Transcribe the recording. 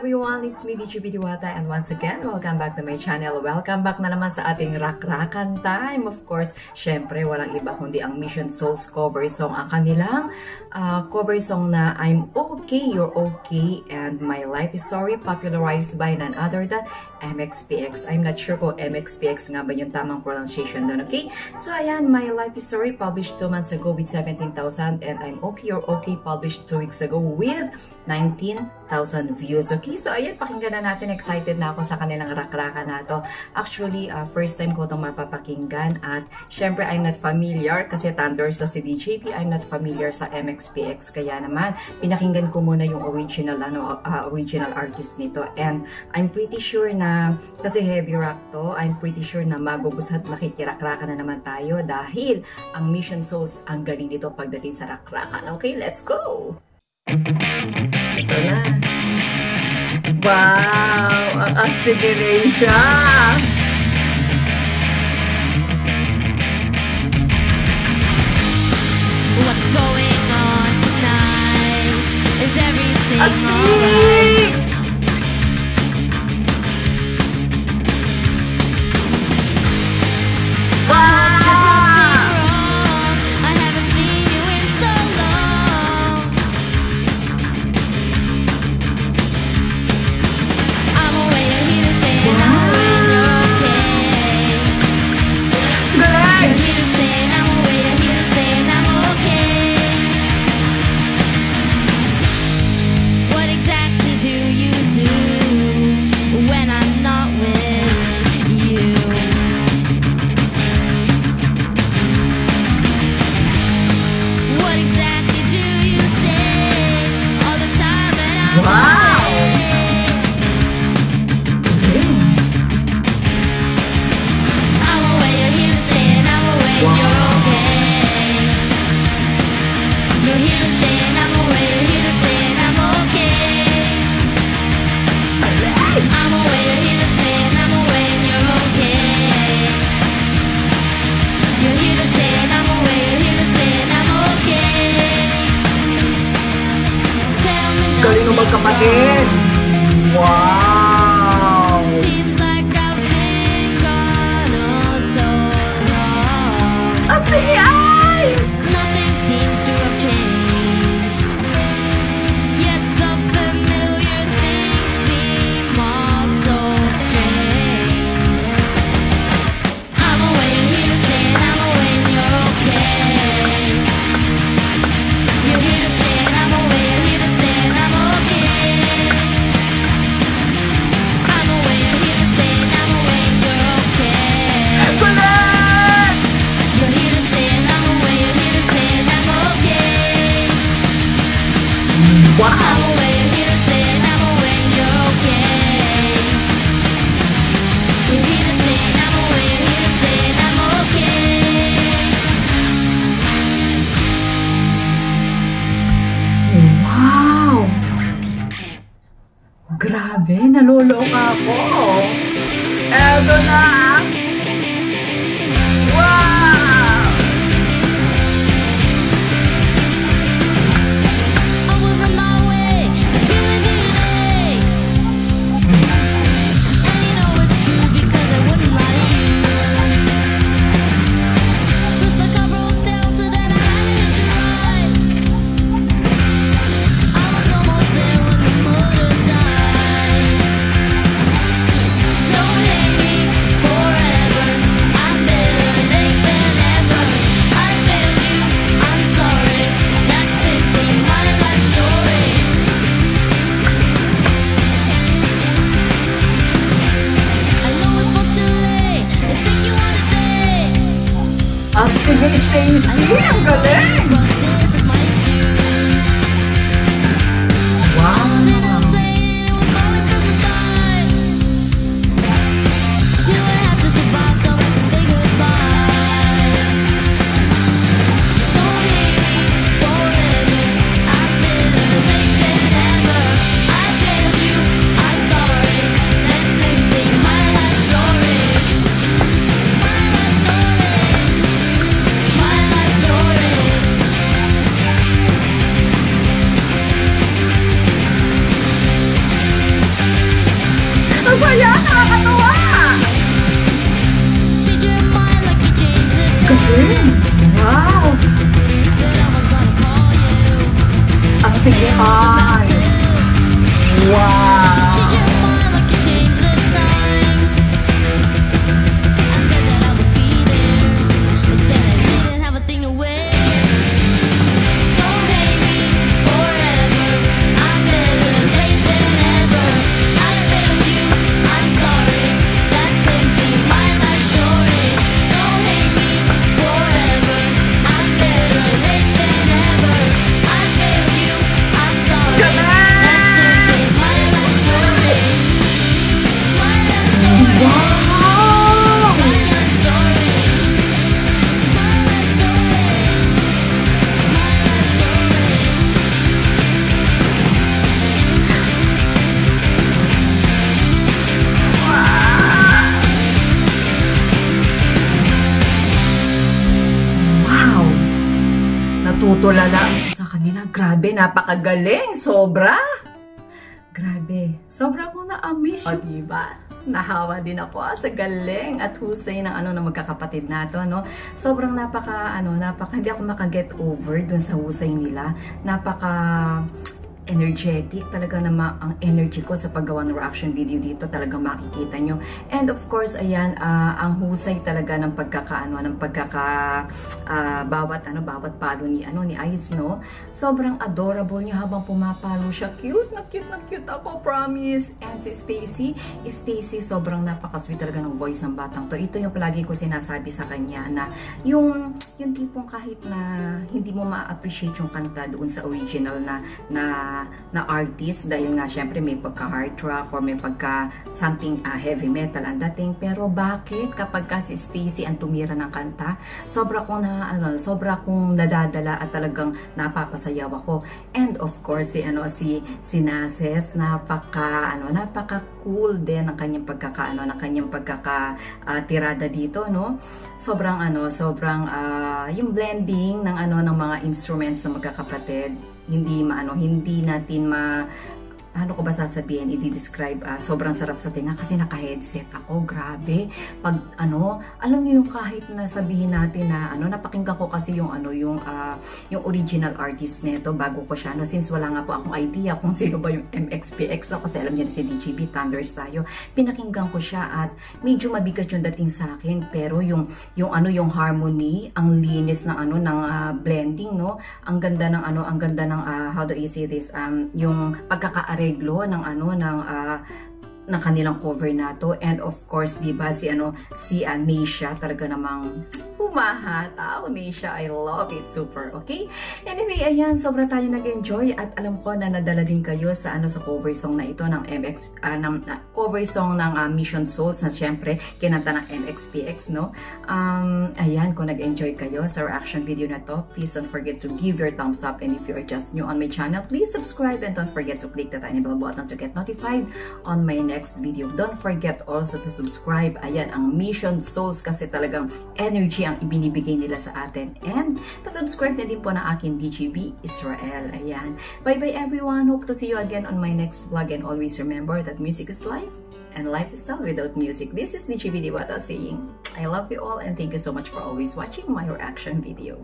everyone, it's me, DJ Diwata, and once again, welcome back to my channel. Welcome back na naman sa ating rakrakan time. Of course, syempre, walang iba kundi ang Mission Souls cover song. Ang kanilang cover song na I'm Okay, You're Okay, and My Life is Sorry, popularized by none other than MXPX. I'm not sure kung MXPX nga ba yung tamang pronunciation doon, okay? So, ayan, My Life is Sorry, published 2 months ago with 17,000, and I'm Okay, You're Okay, published 2 weeks ago with 19,000 views. Okay, so ayan, pakinggan na natin. Excited na ako sa kanilang rakraka na to. Actually, first time ko itong mapapakinggan at syempre, I'm not familiar kasi Thunder sa si DJP. I'm not familiar sa MXPX. Kaya naman, pinakinggan ko muna yung original, original artist nito. And I'm pretty sure na, kasi heavy rock to, I'm pretty sure na magugustuhan at makikirakraka na naman tayo dahil ang Mission Souls ang galing dito pagdating sa rakrakan. Okay, let's go! Ito na. Wow! Ang astig din siya! What's going on tonight? Is everything astig! alright? Galing mo magkapatid! Wow! Seems like I've been gone oh so long. Astig ni Ice! Nothing seems to have changed, yet the familiar things seem all so strange. I'm away, you're here to stay, and I'm away, and you're okay. You're here to stay, and I'm away, you're here to stay, and I'm okay. I'm away, you're here to stay, and I'm away, and you're okay. Kulit! You're here to stay, and I'm away, you're here to stay, and I'm okay. Wow! I'm away, you're here to stay, and I'm away, and you're okay. You're here to stay, and I'm away, you're here to stay, and I'm okay. Wow! Grabe, naloloka ako. Eto na! Wow! I was on my way to be with you today, and you know it's true because I wouldn't lie to you. First my car broke down, so then I had to hitch a ride. I was almost there when the motor died. Don't hate me forever, I'm better late than ever. I failed you, I'm sorry, that's simply my life story. I know it's much too late to take you on a date. Astig ni Stacy! Ang galing! But this is my excuse. I was in a plane, it was falling from the sky. Do I have to survive so I can say goodbye? Don't hate me forever, I'm better late than ever. I failed you, I'm sorry, that's simply my life story. My life story, my life story. very high. Wow. Change your mind like you changed the time. I said that I would be there, but then I didn't have a thing to wear. Don't hate me forever. I'm better late than ever. I failed you, I'm sorry. That's simply my life story. Don't hate me forever. I'm better late than ever. I failed you, I'm sorry. That's simply my life story. My life story. Wow. My life story. My life story. My life story. Wow! Natutulala ako sa kanila. Grabe, napakagaling. Sobra. Grabe. Sobra ko na-amiss. O, diba? Nahawa din ako sa galing at husay ng ng magkakapatid na to, no? Sobrang napaka hindi ako makaget over dun sa husay nila. Napaka energetic talaga na ang energy ko sa paggawa ng reaction video dito talagang makikita nyo. And of course, ayan, ang husay talaga ng bawat palo ni Ice, no? Sobrang adorable niya habang pumapalo siya. Cute na cute ako, promise. And si Stacy, sobrang napaka-sweet talaga ng voice ng batang to. Ito yung palagi ko sinasabi sa kanya na yung tipong kahit na hindi mo ma-appreciate yung kanta doon sa original na artist dahil nga syempre may pagka hard rock or may pagka something heavy metal ang dating, pero bakit kapag si Stacy ang tumira ng kanta, sobra kong nadadala at talagang napapasayaw ako. And of course si Nases, napaka cool din ang kanyang tirada dito, no? Sobrang yung blending ng mga instruments na magkakapatid, hindi natin paano ko ba sasabihin, i-describe, sobrang sarap sa tinga kasi naka-headset ako, grabe. Pag alam niyo yung kahit na sabihin natin na napakinggan ko kasi yung original artist nito bago ko siya, since wala nga po akong idea kung sino ba yung MXPX, kasi alam niyo si DGB, Thunders tayo. Pinakinggan ko siya at medyo mabigat yung dating sa akin, pero yung harmony, ang linis ng blending, no? Ang ganda ng how do you say this, yung pagkakaare ng kanilang cover na to. And of course, diba, si Nisha, talaga namang humahataw. Nisha, I love it, super, okay? Anyway, ayan, sobra tayo nag-enjoy at alam ko na nadala din kayo sa cover song na ito ng cover song ng Mission Souls na syempre kinanta ng MXPX, no? Ayan, kung nag-enjoy kayo sa reaction video na to, please don't forget to give your thumbs up, and if you are just new on my channel, please subscribe and don't forget to click the tiny bell button to get notified on my next video. Don't forget also to subscribe. Ayan, ang Mission Souls kasi talagang energy ang ibinibigay nila sa atin. And pa-subscribe na din po na akin DGB Israel. Ayan. Bye-bye everyone. Hope to see you again on my next vlog, and always remember that music is life and life is still without music. This is DGB Diwata saying I love you all and thank you so much for always watching my reaction video.